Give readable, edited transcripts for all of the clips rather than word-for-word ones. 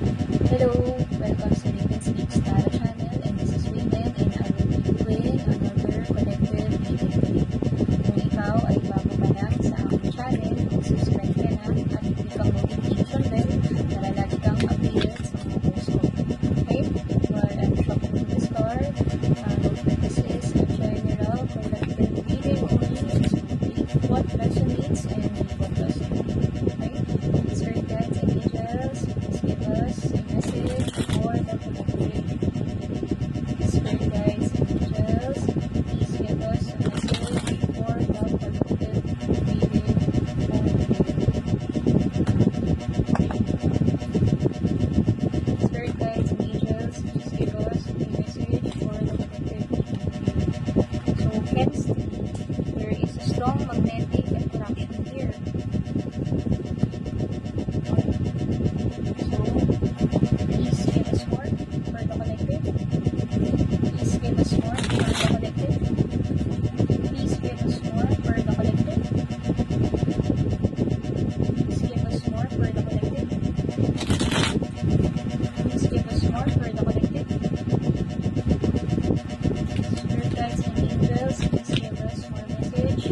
Hello, welcome sa Raven Speaks Tara channel, and this is Raven, and I will be doing another collective reading today. Kung ikaw ay bago pa lang sa aking channel, subscribe ka na at click ang notification bell para lagi kang updated sa mga post ko. Okay? While I'm shopping to start, note that this is a general collective reading only, so read what resonates and read what doesn't. Okay? Spirit guides and angels, please give us a message for the collective. Spirit guides and angels, please give us a message for the collective reading only. Spirit guides and angels, please give us a message for the collective reading only. So, hence, there is a strong magnetic attraction here. Please give us more for the collective. Please give us more for the collective. Please give us more for the collective. Please give us more for the collective. Please give us more for the collective. Spirit guides and angels, please give us more message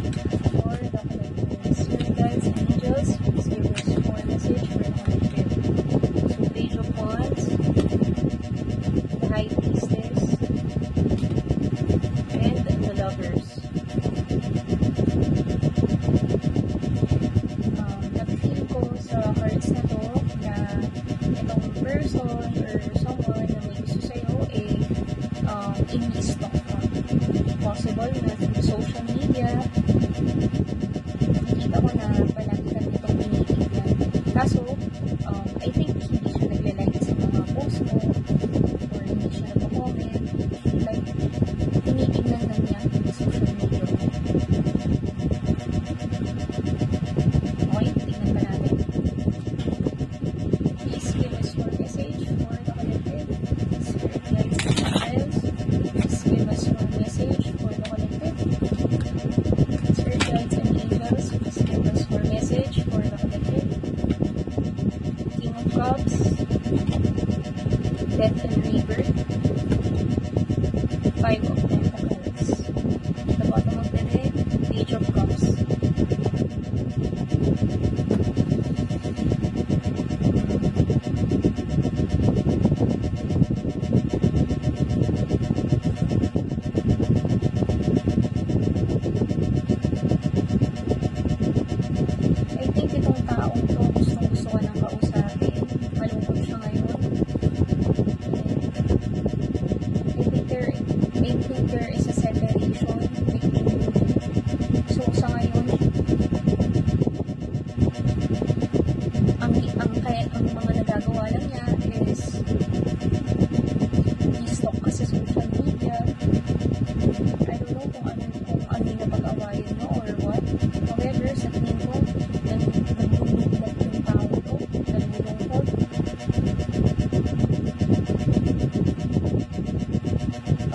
for the collective. Spirit guides and angels, please give us more message for the collective. So, Page of Wands, the High Priestess, and the Lovers. Nag-feel ko sa cards na to na itong person or someone na may gusto sa'yo in-stock ka. Possible na through social media, nakita ko na palagi ka nitong tinitignan. Kaso, I think hindi siya nagla-like sa mga post mo or hindi siya nag-comment. Like, tinitignan lang niya sa social media. Okay, tignan pa natin. Please give us your message for the collective. Spirit guides and angels, please give us your message for the collective. Spirit guides and angels, please give us your message for the collective. King of Cups, Death and Rebirth, Five of Pentacles. At the bottom of the deck, Page of Cups. I think itong taong to gusto ka nang kausapin. Malungkot siya ngayon. I think there is a separation between you. So, sa ngayon, ang mga nagagawa lang niya is i-stalk ka sa social media. I don't know kung ano yung napag-awayan mo or what. However, sa tingin ko, nagulungkot yung tao to. Nagulungkot.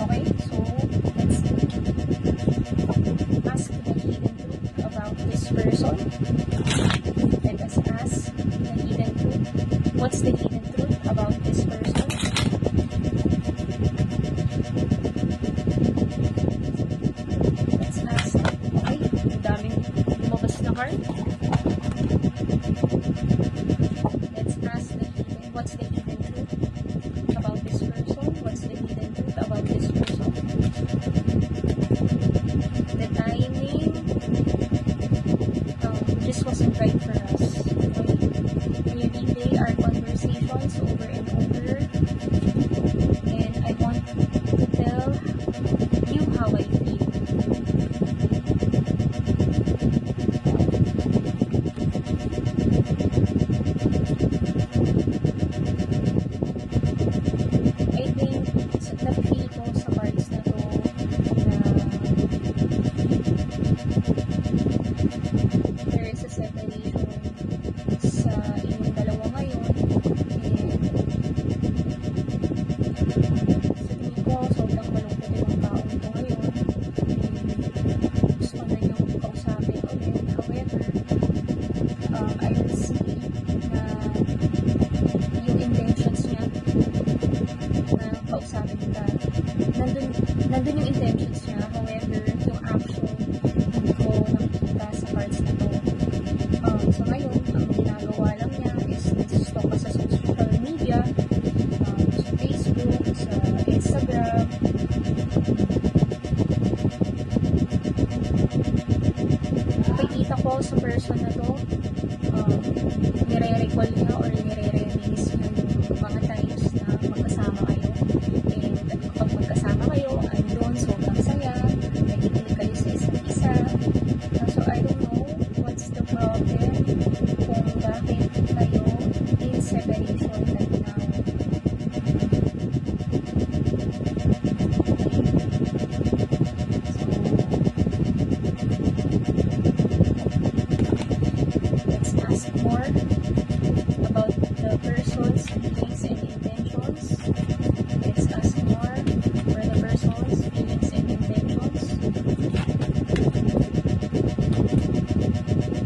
Okay, so let's ask the hidden truth about this person. Let us ask the hidden truth. What's the hidden truth about this person? Let's ask. Okay, ang daming lumabas na card. Let's ask what's the hidden truth about this person? What's the hidden truth about this person? The timing just wasn't right for us. Okay? We replay our conversations over and over, and I want to tell you how I feel. nandun yung intentions niya. However, yung action, hindi ko nakikita sa cards na to. So ngayon, ang ginagawa lang niya is nag-stalk ka sa social media, sa Facebook, sa Instagram. Nakikita ko sa person na to, nire-recall niya or nire-reminis niya yung mga times na magkasama kayo. And kapag magkasama kayo, andun, sobrang saya, nakikinig kayo sa isa't isa. So I don't know what's the problem kung bakit kayo in separation right now. Let's ask more about the person's feelings and intentions. Let's ask more for the person's feelings and intentions.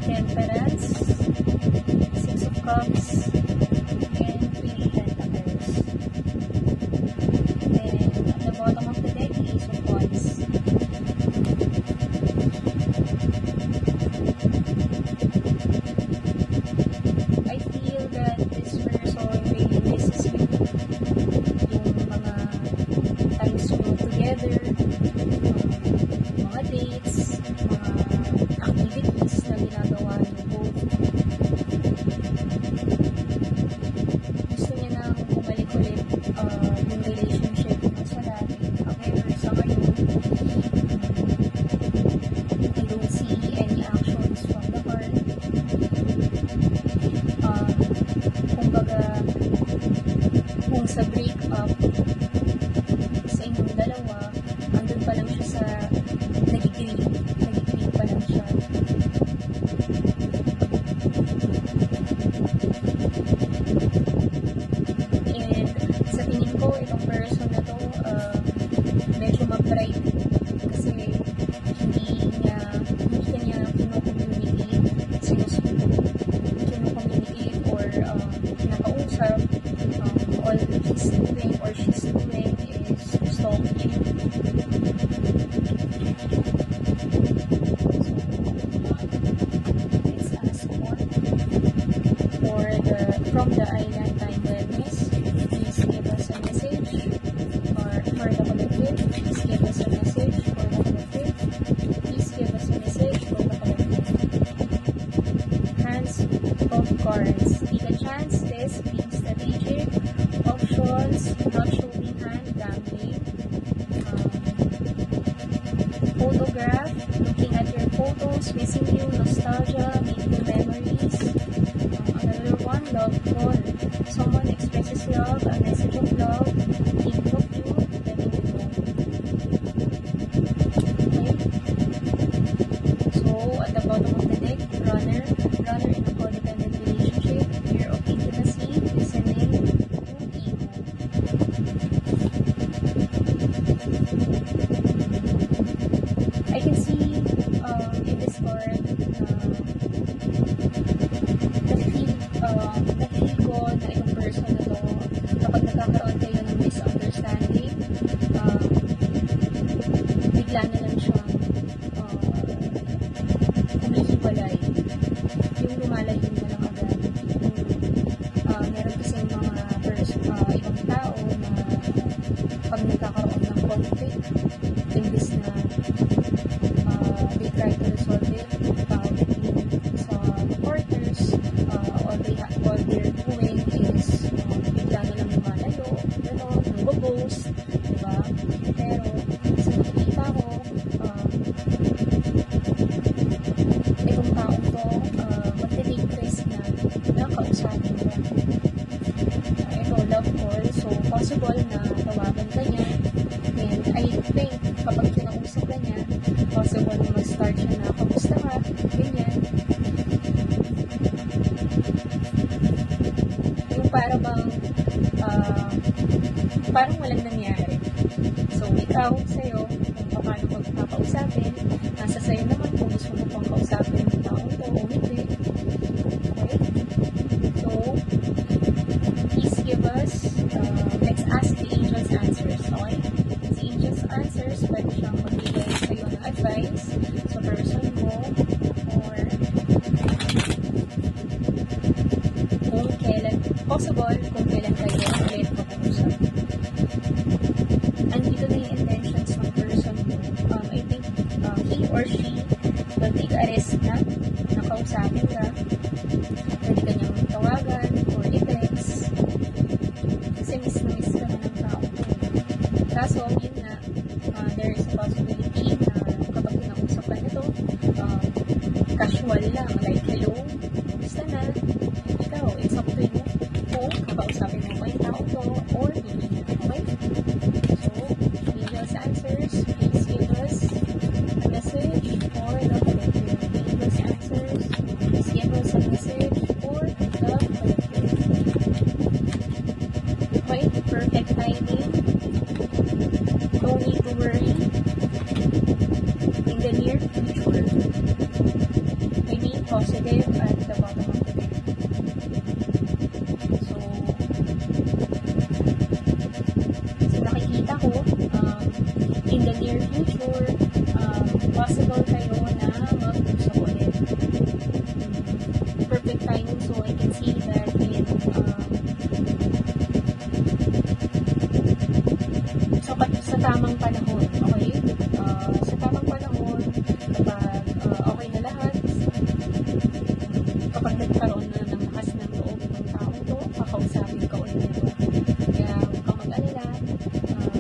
Temperance, Six of Cups, and Queen of Pentacles. Then at the bottom of the deck, Ace of Wands. I feel that this person really misses you. Yung mga times nyo together, mga dates, mga activities na ginagawa nyo both. Gusto niya nang bumalik ulit yung relationship nyo sa dati. However, sa ngayon, I don't see any actions from the heart. Kumbaga, kung sa break-up sa inyong dalawa, andun pa lang siya sa nag-grieve pa lang siya. And sa tingin ko, itong person na to, medyo mag-bright kasi hindi kanya kino-communicate or kinakausap. All he's doing or she's doing is stalking. Let's ask more from the Island Time Wellness. Please give us a message or for the collective. Please give us a message for the collective. Please give us a message for the collective. Hands of cards. Take a chance. This being strategic. Options. Not showing hand. Gambling. Photograph. Looking at your photos. Missing you. Nostalgia. Making memories. Another one. Love call. Someone expresses love. A message of love. Thinking of you. Letting you know. Okay. So, at the bottom of the deck, runner in a codependent relationship, fear of intimacy, listening, ego. I can see in this card na-feel ko na yung person na to, kapag nagkakaroon kayo ng misunderstanding, bigla na lang siyang humihiwalay. Yung lumalayo na lang agad. Meron kasing mga ibang tao na pag nagkakaroon ng conflict, imbis na they try to resolve it between sa partners, all they're doing is bigla na lang lumalayo, nag-ghost, diba? Pero sa nakikita ko, itong taong to, mag-take risk na kausapin niya. Ito, love call, so possible na tawagan ka niya, and I think kapag kinausap ka niya, possible na mag-start siya na kamusta ka, ganyan. Yung parang walang nangyari. So, ikaw, sa'yo, kung paano magpapakausapin, nasa sa'yo naman kung gusto mo pang kausapin yung taong to o hindi. Okay? So, please give us, let's ask the angels answers, okay? Si angels possible kung kailan kayo ulit mag-usap. Andito na yung intentions ng person mo. I think he or she will take a risk na nakausapin ka. Pwede ka niyang tawagan or i-text. Kasi miss na miss ka na ng tao. Kaso, yun na, there is a possibility na kapag pinausap ka na to, casual lang, like, hello, gusto na, ikaw, it's up to you kung kakausapin mo ba yung tao to or hindi na, okay? So, Angel's Answers, please give us a message for the collective. Angel's Answers, please give us a message for the collective. Okay, perfect timing. No need to worry. In the near future, remain positive at the bottom of the deck. So nakikita ko, in the near future, possible kayo na mag-usap ulit. Perfect timing, so I can see that in sa tamang panahon, okay? Sa tamang panahon, kapag okay na lahat, kapag nagkaroon na ng lakas ng loob ng tao to, kakausapin ka ulit nito. Kaya huwag kang mag-alala,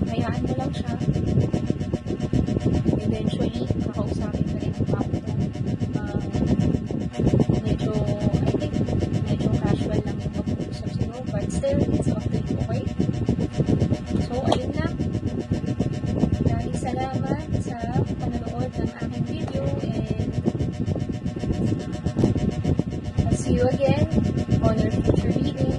hayaan mo lang siya. Eventually, kakausapin ka rin ng tao to. Medyo, I think, medyo casual lang yung pag-uusap sa'yo, but still, it's up to you, okay? So, ayun na. Maraming salamat sa panonood ng aking video and I'll see you again on your future reading.